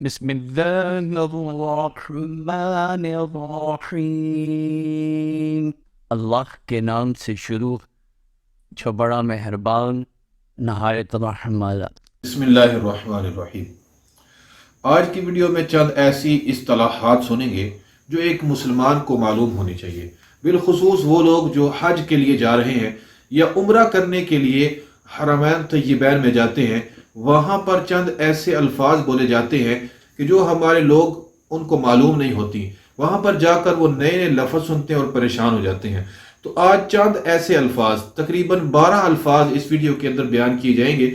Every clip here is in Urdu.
بسم اللہ الرحمن الرحیم۔ اللہ کے نام سے شروع جو بڑا مہربان نہایت رحم والا۔ بسم اللہ الرحمن الرحیم۔ آج کی ویڈیو میں چند ایسی اصطلاحات سنیں گے جو ایک مسلمان کو معلوم ہونی چاہیے، بالخصوص وہ لوگ جو حج کے لیے جا رہے ہیں یا عمرہ کرنے کے لیے حرمین طیبین میں جاتے ہیں۔ وہاں پر چند ایسے الفاظ بولے جاتے ہیں کہ جو ہمارے لوگ ان کو معلوم نہیں ہوتی، وہاں پر جا کر وہ نئے نئے لفظ سنتے ہیں اور پریشان ہو جاتے ہیں۔ تو آج چند ایسے الفاظ، تقریباً 12 الفاظ اس ویڈیو کے اندر بیان کیے جائیں گے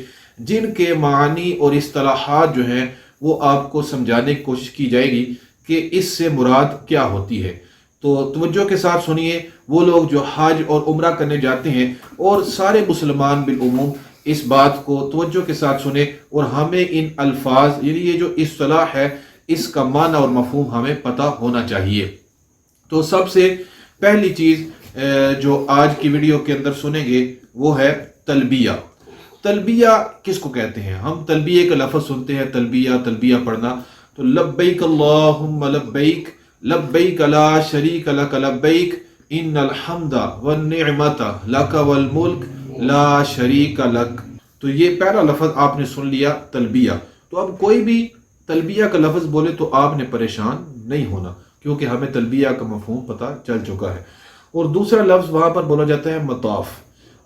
جن کے معنی اور اصطلاحات جو ہیں وہ آپ کو سمجھانے کی کوشش کی جائے گی کہ اس سے مراد کیا ہوتی ہے۔ تو توجہ کے ساتھ سنیے، وہ لوگ جو حج اور عمرہ کرنے جاتے ہیں اور سارے مسلمان بالعموم اس بات کو توجہ کے ساتھ سنیں اور ہمیں ان الفاظ یعنی یہ جو اصطلاح ہے اس کا معنی اور مفہوم ہمیں پتہ ہونا چاہیے۔ تو سب سے پہلی چیز جو آج کی ویڈیو کے اندر سنیں گے وہ ہے تلبیہ۔ تلبیہ کس کو کہتے ہیں؟ ہم تلبیہ کا لفظ سنتے ہیں، تلبیہ پڑھنا، تو لبیک اللہم لبیک، لبیک لا شریک لک لبیک، ان الحمد والنعمت لک والملک لا شریک لک۔ تو یہ پہلا لفظ آپ نے سن لیا، تلبیہ۔ تو اب کوئی بھی تلبیہ کا لفظ بولے تو آپ نے پریشان نہیں ہونا، کیونکہ ہمیں تلبیہ کا مفہوم پتہ چل چکا ہے۔ اور دوسرا لفظ وہاں پر بولا جاتا ہے مطاف۔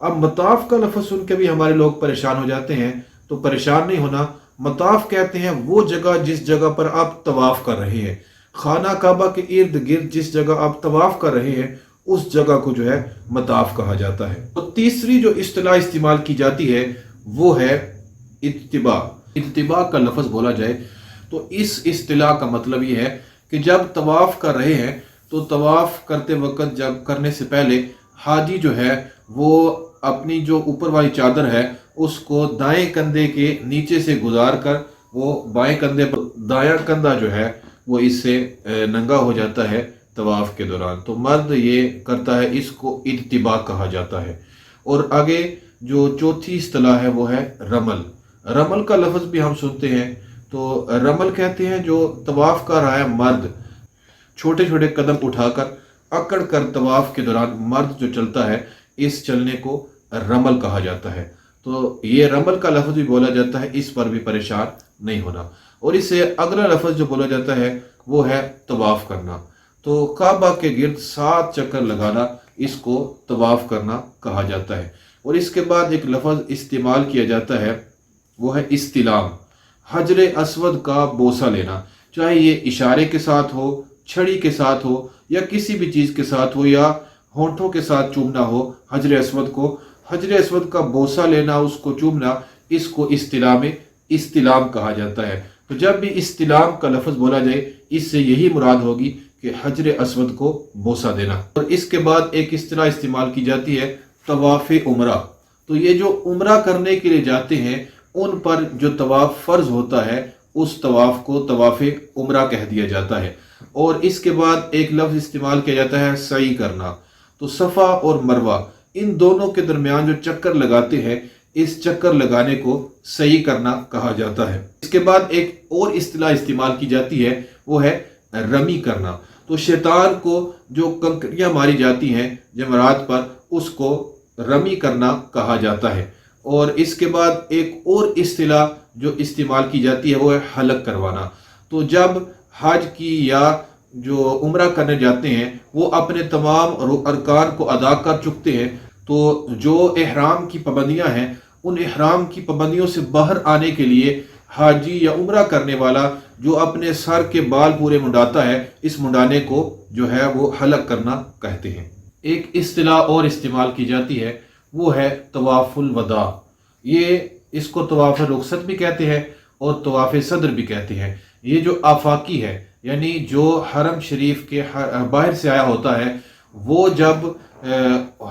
اب مطاف کا لفظ سن کے بھی ہمارے لوگ پریشان ہو جاتے ہیں، تو پریشان نہیں ہونا۔ مطاف کہتے ہیں وہ جگہ جس جگہ پر آپ طواف کر رہے ہیں، خانہ کعبہ کے ارد گرد جس جگہ آپ طواف کر رہے ہیں اس جگہ کو جو ہے مطاف کہا جاتا ہے۔ تو تیسری جو اصطلاح استعمال کی جاتی ہے وہ ہے اتباع۔ اتباع کا لفظ بولا جائے تو اس اصطلاح کا مطلب یہ ہے کہ جب طواف کر رہے ہیں تو طواف کرتے وقت جب کرنے سے پہلے حاجی جو ہے وہ اپنی جو اوپر والی چادر ہے اس کو دائیں کندھے کے نیچے سے گزار کر وہ بائیں کندھے پر، دایاں کندھا جو ہے وہ اس سے ننگا ہو جاتا ہے طواف کے دوران۔ تو مرد یہ کرتا ہے، اس کو اتباع کہا جاتا ہے۔ اور آگے جو چوتھی اصطلاح ہے وہ ہے رمل۔ رمل کا لفظ بھی ہم سنتے ہیں، تو رمل کہتے ہیں جو طواف کر رہا ہے مرد، چھوٹے چھوٹے قدم اٹھا کر اکڑ کر طواف کے دوران مرد جو چلتا ہے، اس چلنے کو رمل کہا جاتا ہے۔ تو یہ رمل کا لفظ بھی بولا جاتا ہے، اس پر بھی پریشان نہیں ہونا۔ اور اس سے اگلا لفظ جو بولا جاتا ہے وہ ہے طواف کرنا۔ تو کعبہ کے گرد 7 چکر لگانا، اس کو طواف کرنا کہا جاتا ہے۔ اور اس کے بعد ایک لفظ استعمال کیا جاتا ہے وہ ہے استلام۔ حجر اسود کا بوسہ لینا، چاہے یہ اشارے کے ساتھ ہو، چھڑی کے ساتھ ہو، یا کسی بھی چیز کے ساتھ ہو، یا ہونٹوں کے ساتھ چومنا ہو حجر اسود کو، حجر اسود کا بوسہ لینا، اس کو چومنا، اس کو استلام کہا جاتا ہے۔ تو جب بھی استلام کا لفظ بولا جائے اس سے یہی مراد ہوگی کہ حجر اسود کو بوسہ دینا۔ اور اس کے بعد ایک اصطلاح استعمال کی جاتی ہے طواف عمرہ۔ تو یہ جو عمرہ کرنے کے لیے جاتے ہیں ان پر جو طواف فرض ہوتا ہے اس طواف کو طواف عمرہ کہہ دیا جاتا ہے۔ اور اس کے بعد ایک لفظ استعمال کیا جاتا ہے سعی کرنا۔ تو صفا اور مروہ ان دونوں کے درمیان جو چکر لگاتے ہیں اس چکر لگانے کو سعی کرنا کہا جاتا ہے۔ اس کے بعد ایک اور اصطلاح استعمال کی جاتی ہے وہ ہے رمی کرنا۔ تو شیطان کو جو کنکریاں ماری جاتی ہیں جمرات پر اس کو رمی کرنا کہا جاتا ہے۔ اور اس کے بعد ایک اور اصطلاح جو استعمال کی جاتی ہے وہ ہے حلق کروانا۔ تو جب حج کی یا جو عمرہ کرنے جاتے ہیں وہ اپنے تمام ارکان کو ادا کر چکتے ہیں، تو جو احرام کی پابندیاں ہیں ان احرام کی پابندیوں سے باہر آنے کے لیے حاجی یا عمرہ کرنے والا جو اپنے سر کے بال پورے منڈاتا ہے، اس منڈانے کو جو ہے وہ حلق کرنا کہتے ہیں۔ ایک اصطلاح اور استعمال کی جاتی ہے وہ ہے طواف الوداع۔ یہ اس کو طواف رخصت بھی کہتے ہیں اور طواف صدر بھی کہتے ہیں۔ یہ جو آفاقی ہے یعنی جو حرم شریف کے باہر سے آیا ہوتا ہے وہ جب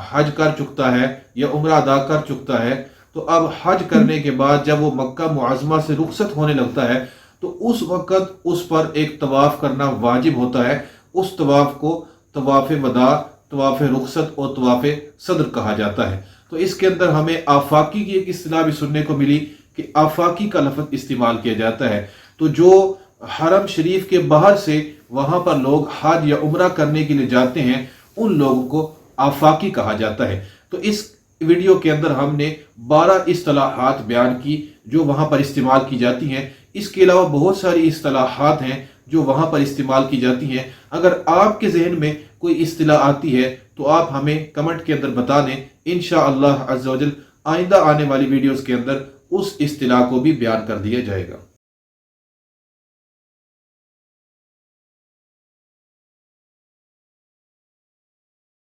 حج کر چکتا ہے یا عمرہ ادا کر چکتا ہے، تو اب حج کرنے کے بعد جب وہ مکہ معظمہ سے رخصت ہونے لگتا ہے تو اس وقت اس پر ایک طواف کرنا واجب ہوتا ہے۔ اس طواف کو طواف وداع، طواف رخصت اور طواف صدر کہا جاتا ہے۔ تو اس کے اندر ہمیں آفاقی کی ایک اصطلاح بھی سننے کو ملی کہ آفاقی کا لفظ استعمال کیا جاتا ہے۔ تو جو حرم شریف کے باہر سے وہاں پر لوگ حج یا عمرہ کرنے کے لیے جاتے ہیں، ان لوگوں کو آفاقی کہا جاتا ہے۔ تو اس ویڈیو کے اندر ہم نے 12 اصطلاحات بیان کی جو وہاں پر استعمال کی جاتی ہیں۔ اس کے علاوہ بہت ساری اصطلاحات ہیں جو وہاں پر استعمال کی جاتی ہیں۔ اگر آپ کے ذہن میں کوئی اصطلاح آتی ہے تو آپ ہمیں کمنٹ کے اندر بتا دیں، انشاءاللہ عز و جل آئندہ آنے والی ویڈیوز کے اندر اس اصطلاح کو بھی بیان کر دیا جائے گا۔